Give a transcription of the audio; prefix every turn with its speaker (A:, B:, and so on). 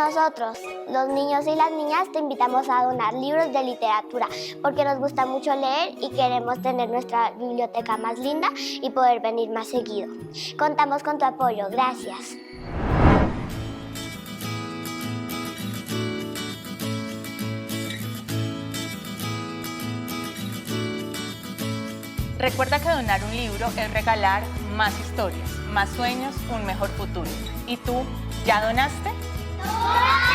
A: nosotros, los niños y las niñas, te invitamos a donar libros de literatura porque nos gusta mucho leer y queremos tener nuestra biblioteca más linda y poder venir más seguido. Contamos con tu apoyo. Gracias.
B: Recuerda que donar un libro es regalar más historias, más sueños, un mejor futuro. ¿Y tú, ya donaste?
A: ¡Donar!